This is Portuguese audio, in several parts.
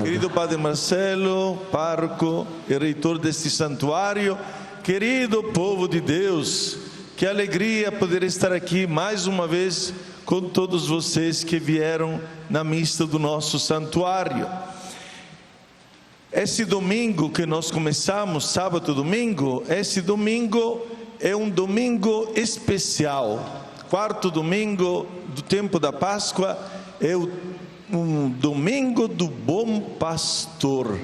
Querido Padre Marcelo, pároco e reitor deste santuário, querido povo de Deus, que alegria poder estar aqui mais uma vez com todos vocês que vieram na missa do nosso santuário. Esse domingo que nós começamos, sábado e domingo, esse domingo é um domingo especial. Quarto domingo do tempo da Páscoa é um domingo do Bom Pastor.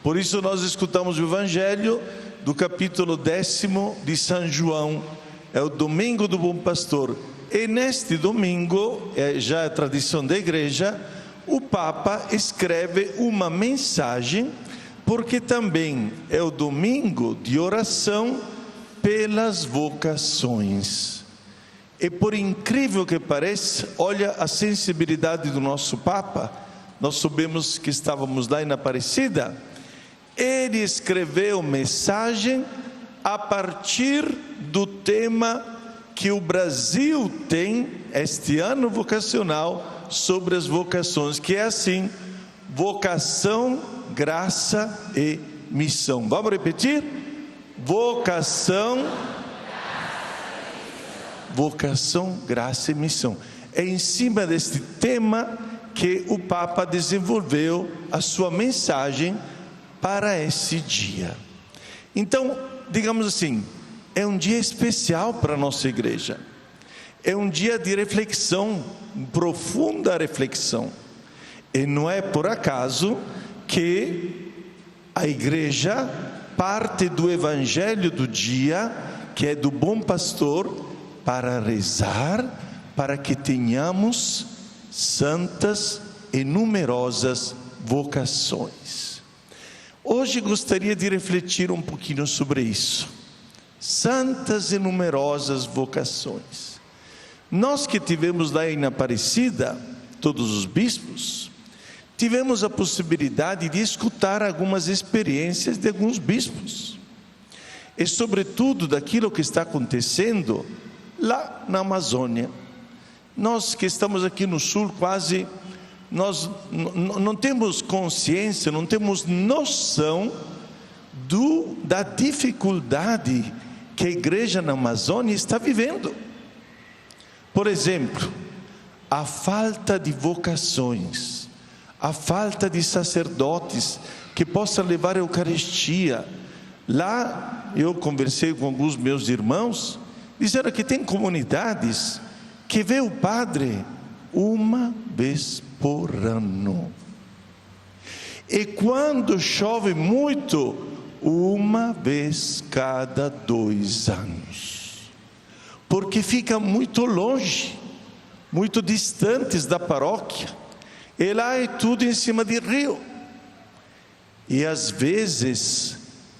Por isso nós escutamos o Evangelho do capítulo 10 de São João. É o domingo do Bom Pastor. E neste domingo, já é tradição da igreja, o Papa escreve uma mensagem, porque também é o domingo de oração pelas vocações. E por incrível que pareça, olha a sensibilidade do nosso Papa. Nós soubemos que estávamos lá em Aparecida. Ele escreveu mensagem a partir do tema que o Brasil tem este ano vocacional sobre as vocações, que é assim: vocação, graça e missão. Vamos repetir? Vocação, graça e missão. É em cima deste tema que o Papa desenvolveu a sua mensagem para esse dia. Então, digamos assim, é um dia especial para a nossa igreja. É um dia de reflexão, profunda reflexão. E não é por acaso que a igreja parte do evangelho do dia, que é do Bom Pastor, para rezar, para que tenhamos santas e numerosas vocações. Hoje gostaria de refletir um pouquinho sobre isso. Santas e numerosas vocações. Nós que tivemos lá em Aparecida, todos os bispos, tivemos a possibilidade de escutar algumas experiências de alguns bispos. E sobretudo daquilo que está acontecendo lá na Amazônia. Nós que estamos aqui no sul, quase, nós não temos consciência, não temos noção da dificuldade que a igreja na Amazônia está vivendo. Por exemplo, a falta de vocações, a falta de sacerdotes que possam levar a Eucaristia. Lá eu conversei com alguns meus irmãos, disseram que tem comunidades que vê o padre uma vez por ano. E quando chove muito, uma vez cada 2 anos. Porque fica muito longe, muito distantes da paróquia. E lá é tudo em cima de rio. E às vezes,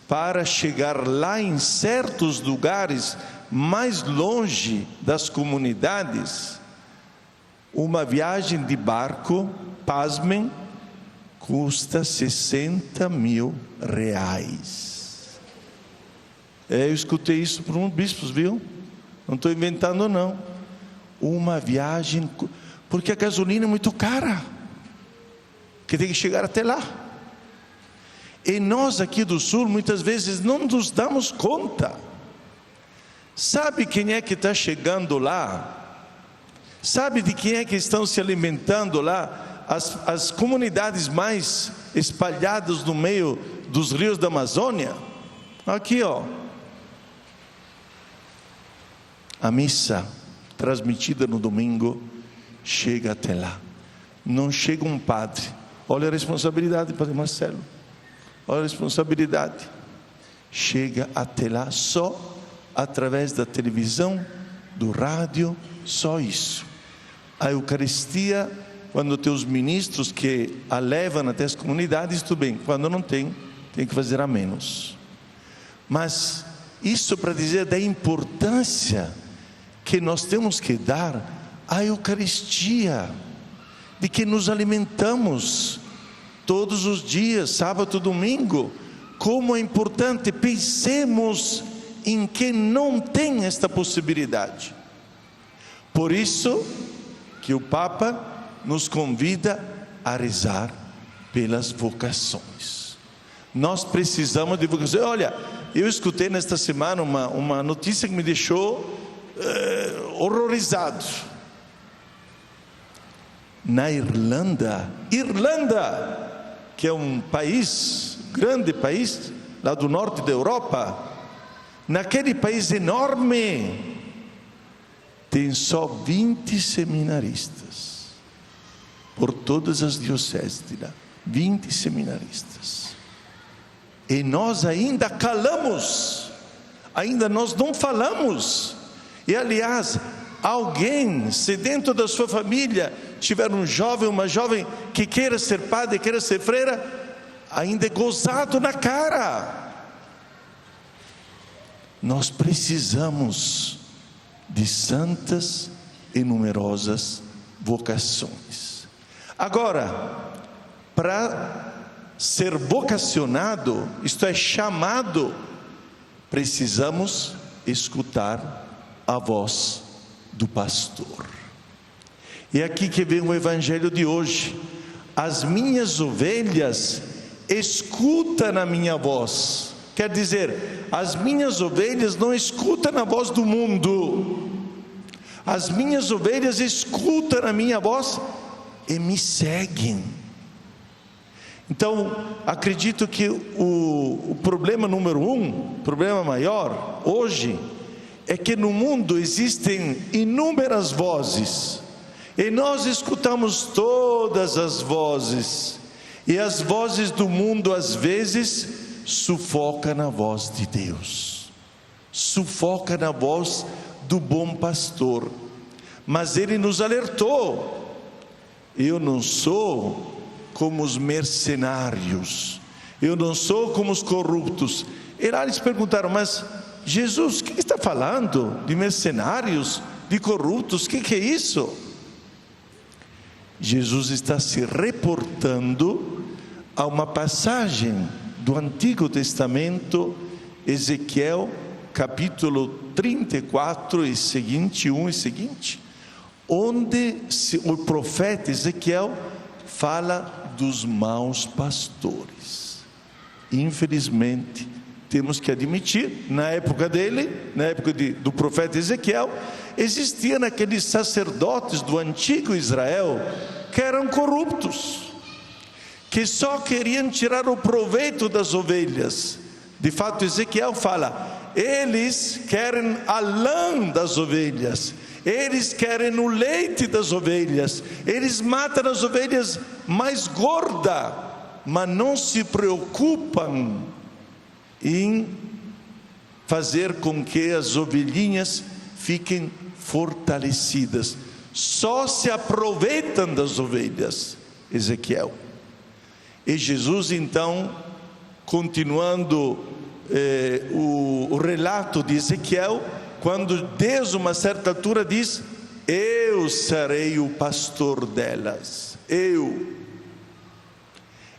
para chegar lá em certos lugares mais longe das comunidades, uma viagem de barco, pasmem, custa 60 mil reais. Eu escutei isso por um bispo, viu? Não estou inventando não. Uma viagem, porque a gasolina é muito cara, que tem que chegar até lá. E nós aqui do sul muitas vezes não nos damos conta. Sabe quem é que está chegando lá? Sabe de quem é que estão se alimentando lá? As comunidades mais espalhadas no meio dos rios da Amazônia. Aqui, ó. A missa transmitida no domingo chega até lá. Não chega um padre. Olha a responsabilidade, Padre Marcelo. Olha a responsabilidade. Chega até lá só através da televisão, do rádio, só isso. A Eucaristia, quando tem os ministros que a levam até as comunidades, tudo bem. Quando não tem, tem que fazer a menos. Mas isso para dizer da importância que nós temos que dar à Eucaristia, de que nos alimentamos todos os dias, sábado, domingo. Como é importante, pensemos em quem não tem esta possibilidade. Por isso que o Papa nos convida a rezar pelas vocações. Nós precisamos de vocações. Olha, eu escutei nesta semana uma notícia que me deixou horrorizado. Na Irlanda, que é um país, grande país, lá do norte da Europa, naquele país enorme, tem só 20 seminaristas, por todas as dioceses de lá, 20 seminaristas. E nós ainda calamos, ainda nós não falamos. E aliás, alguém, se dentro da sua família tiver um jovem, uma jovem que queira ser padre, queira ser freira, ainda é gozado na cara. Nós precisamos de santas e numerosas vocações. Agora, para ser vocacionado, isto é, chamado, precisamos escutar a voz do pastor. E é aqui que vem o evangelho de hoje. As minhas ovelhas escutam a minha voz. Quer dizer, as minhas ovelhas não escutam a voz do mundo. As minhas ovelhas escutam a minha voz e me seguem. Então, acredito que o problema número 1, problema maior, hoje, é que no mundo existem inúmeras vozes, e nós escutamos todas as vozes, e as vozes do mundo às vezes sufocam na voz de Deus, sufoca na voz do bom pastor. Mas ele nos alertou: eu não sou como os mercenários, eu não sou como os corruptos. E lá eles perguntaram: mas Jesus, o que está falando de mercenários, de corruptos? O que é isso? Jesus está se reportando a uma passagem do Antigo Testamento, Ezequiel capítulo 34 e seguinte, 1 e seguinte, onde o profeta Ezequiel fala dos maus pastores. Infelizmente, temos que admitir, na época dele, na época do profeta Ezequiel, existiam aqueles sacerdotes do antigo Israel que eram corruptos, que só queriam tirar o proveito das ovelhas. De fato, Ezequiel fala: eles querem a lã das ovelhas, eles querem o leite das ovelhas, eles matam as ovelhas mais gordas, mas não se preocupam em fazer com que as ovelhinhas fiquem fortalecidas, só se aproveitam das ovelhas. Ezequiel. E Jesus então, continuando o relato de Ezequiel, quando Deus, uma certa altura, diz: eu serei o pastor delas.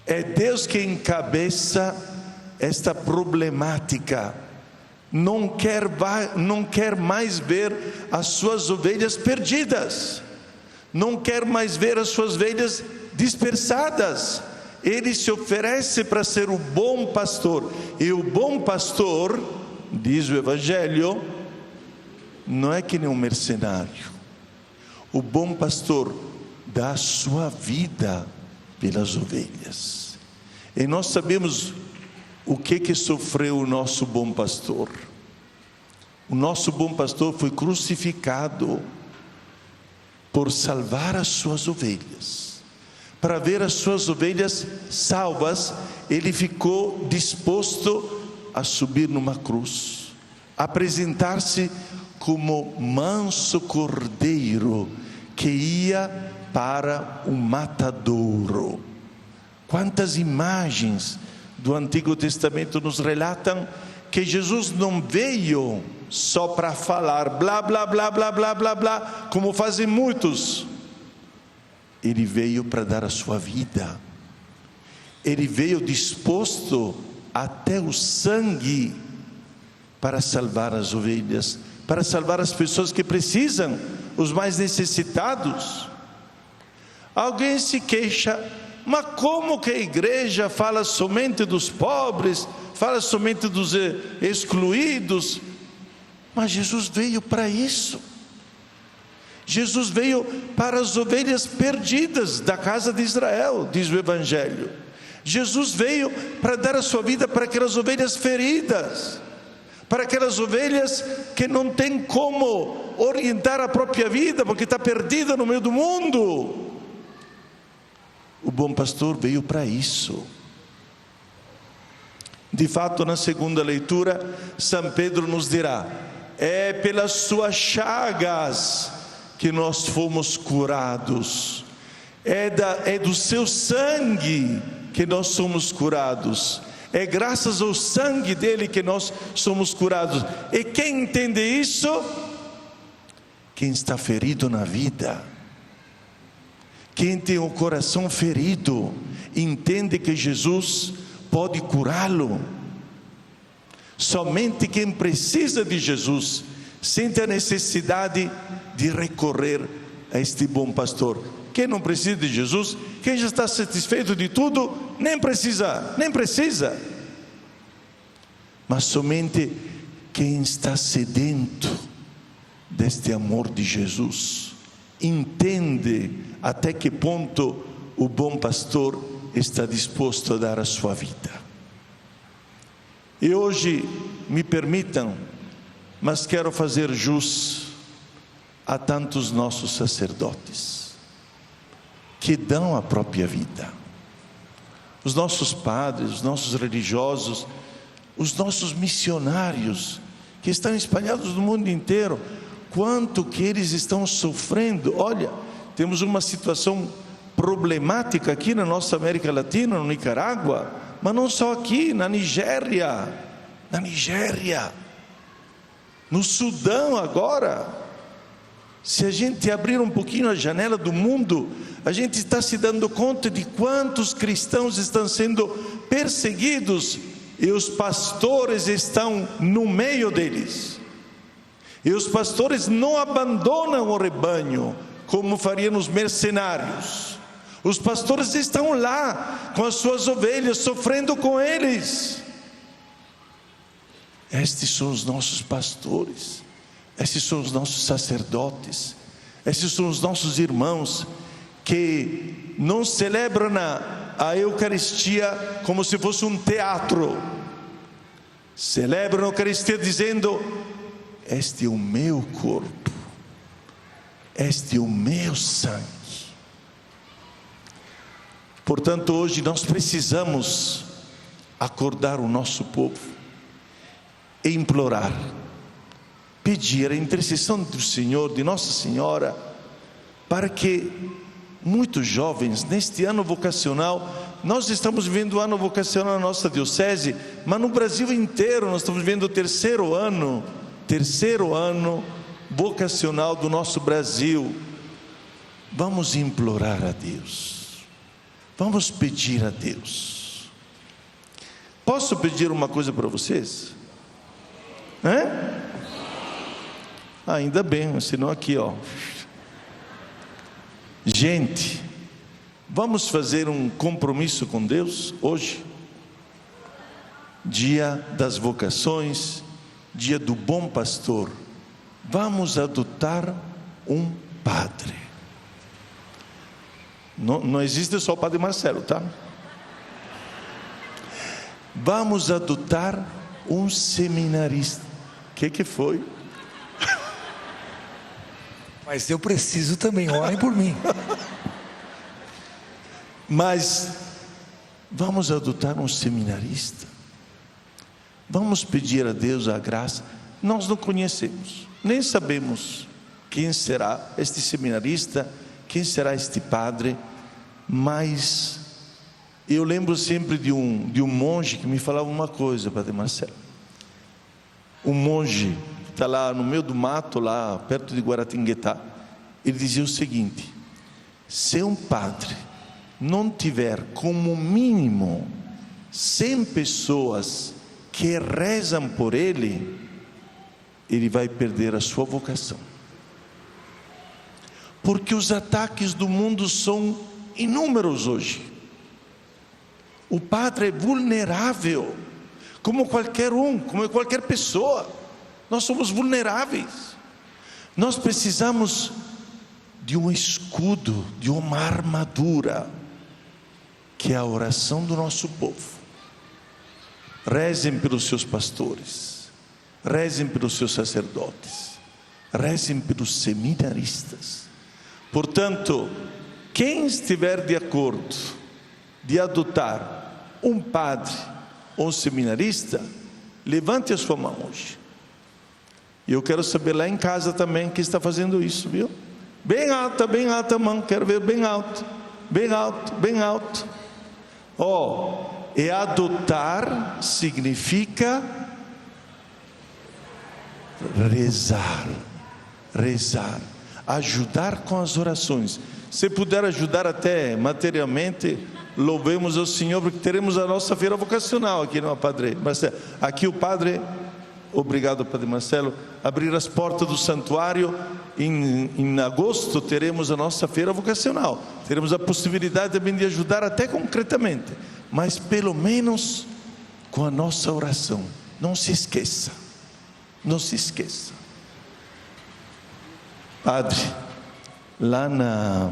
É Deus que encabeça esta problemática. Não quer mais ver as suas ovelhas perdidas, não quer mais ver as suas ovelhas dispersadas. Ele se oferece para ser o bom pastor, e o bom pastor, diz o Evangelho, não é que nem um mercenário. O bom pastor dá a sua vida pelas ovelhas. E nós sabemos o que sofreu o nosso bom pastor. O nosso bom pastor foi crucificado por salvar as suas ovelhas. Para ver as suas ovelhas salvas, ele ficou disposto a subir numa cruz, apresentar-se como manso cordeiro que ia para o matadouro. Quantas imagens do Antigo Testamento nos relatam que Jesus não veio só para falar blá blá blá blá blá blá blá, como fazem muitos. Ele veio para dar a sua vida. Ele veio disposto até o sangue para salvar as ovelhas, para salvar as pessoas que precisam, os mais necessitados. Alguém se queixa: Mas como que a igreja fala somente dos pobres, fala somente dos excluídos? Mas Jesus veio para isso. Jesus veio para as ovelhas perdidas da casa de Israel, diz o Evangelho. Jesus veio para dar a sua vida para aquelas ovelhas feridas, para aquelas ovelhas que não tem como orientar a própria vida, porque está perdida no meio do mundo. O bom pastor veio para isso. De fato, na segunda leitura, São Pedro nos dirá: é pelas suas chagas que nós fomos curados, é do seu sangue que nós somos curados, é graças ao sangue dele que nós somos curados. E quem entende isso? Quem está ferido na vida, quem tem o coração ferido, entende que Jesus pode curá-lo. Somente quem precisa de Jesus sente a necessidade de recorrer a este bom pastor. Quem não precisa de Jesus, quem já está satisfeito de tudo, nem precisa. Mas somente quem está sedento deste amor de Jesus entende até que ponto o bom pastor está disposto a dar a sua vida. E hoje, me permitam, mas quero fazer jus a tantos nossos sacerdotes que dão a própria vida, os nossos padres, os nossos religiosos, os nossos missionários que estão espalhados no mundo inteiro. Quanto que eles estão sofrendo. Olha, temos uma situação problemática aqui na nossa América Latina, no Nicarágua, mas não só aqui, na Nigéria, no Sudão agora. Se a gente abrir um pouquinho a janela do mundo, a gente está se dando conta de quantos cristãos estão sendo perseguidos, e os pastores estão no meio deles. E os pastores não abandonam o rebanho como fariam os mercenários. Os pastores estão lá com as suas ovelhas, sofrendo com eles. Estes são os nossos pastores, esses são os nossos sacerdotes, esses são os nossos irmãos que não celebram a Eucaristia como se fosse um teatro. Celebram a Eucaristia dizendo: este é o meu corpo, este é o meu sangue. Portanto, hoje nós precisamos acordar o nosso povo e implorar, pedir a intercessão do Senhor, de Nossa Senhora, para que muitos jovens, neste ano vocacional, nós estamos vivendo o ano vocacional na nossa diocese, mas no Brasil inteiro nós estamos vivendo o terceiro ano vocacional do nosso Brasil. Vamos implorar a Deus, vamos pedir a Deus. Posso pedir uma coisa para vocês? Ainda bem, senão aqui, ó. Gente, vamos fazer um compromisso com Deus hoje, dia das vocações, dia do bom pastor. Vamos adotar um padre. Não existe só o padre Marcelo, tá? Vamos adotar um seminarista. O que foi? Mas eu preciso também, orem por mim. Mas vamos adotar um seminarista. Vamos pedir a Deus a graça. Nós não conhecemos, nem sabemos quem será este seminarista, quem será este padre, mas eu lembro sempre de um monge que me falava uma coisa, Padre Marcelo. Um monge que está lá no meio do mato, lá perto de Guaratinguetá, ele dizia o seguinte: se um padre não tiver como mínimo 100 pessoas que rezam por ele, ele vai perder a sua vocação, porque os ataques do mundo são inúmeros hoje. O padre é vulnerável, como qualquer um, como qualquer pessoa. Nós somos vulneráveis. Nós precisamos de um escudo, de uma armadura, que é a oração do nosso povo. Rezem pelos seus pastores, rezem pelos seus sacerdotes, rezem pelos seminaristas. Portanto, quem estiver de acordo de adotar um padre ou um seminarista, levante a sua mão hoje. E eu quero saber lá em casa também quem está fazendo isso, viu? Bem alta a mão, quero ver bem alto, bem alto, bem alto. E adotar significa rezar, ajudar com as orações. Se puder ajudar até materialmente, louvemos ao Senhor, porque teremos a nossa feira vocacional aqui, não é, Padre Marcelo? Aqui o Padre, obrigado, Padre Marcelo, abrir as portas do santuário. Em agosto teremos a nossa feira vocacional. Teremos a possibilidade também de ajudar até concretamente, mas pelo menos com a nossa oração. Não se esqueça, não se esqueça. Padre, lá na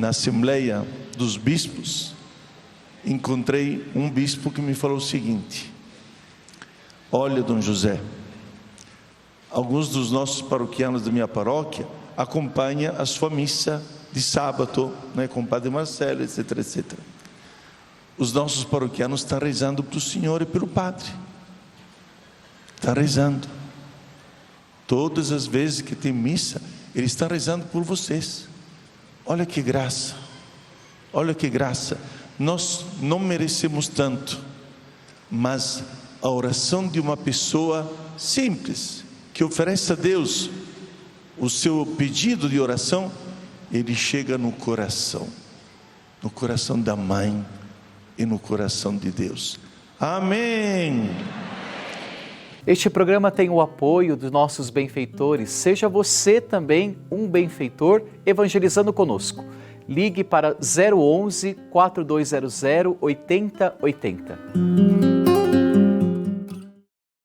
Assembleia dos Bispos, encontrei um bispo que me falou o seguinte: olha, Dom José, alguns dos nossos paroquianos da minha paróquia acompanham a sua missa de sábado, né, com o Padre Marcelo, etc, etc. Os nossos paroquianos estão rezando para o Senhor e pelo Padre. Está rezando. Todas as vezes que tem missa, eles estão rezando por vocês. Olha que graça, olha que graça. Nós não merecemos tanto, mas a oração de uma pessoa simples, que oferece a Deus o seu pedido de oração, ele chega no coração da mãe e no coração de Deus. Amém. Este programa tem o apoio dos nossos benfeitores. Seja você também um benfeitor evangelizando conosco. Ligue para 011 4200 8080.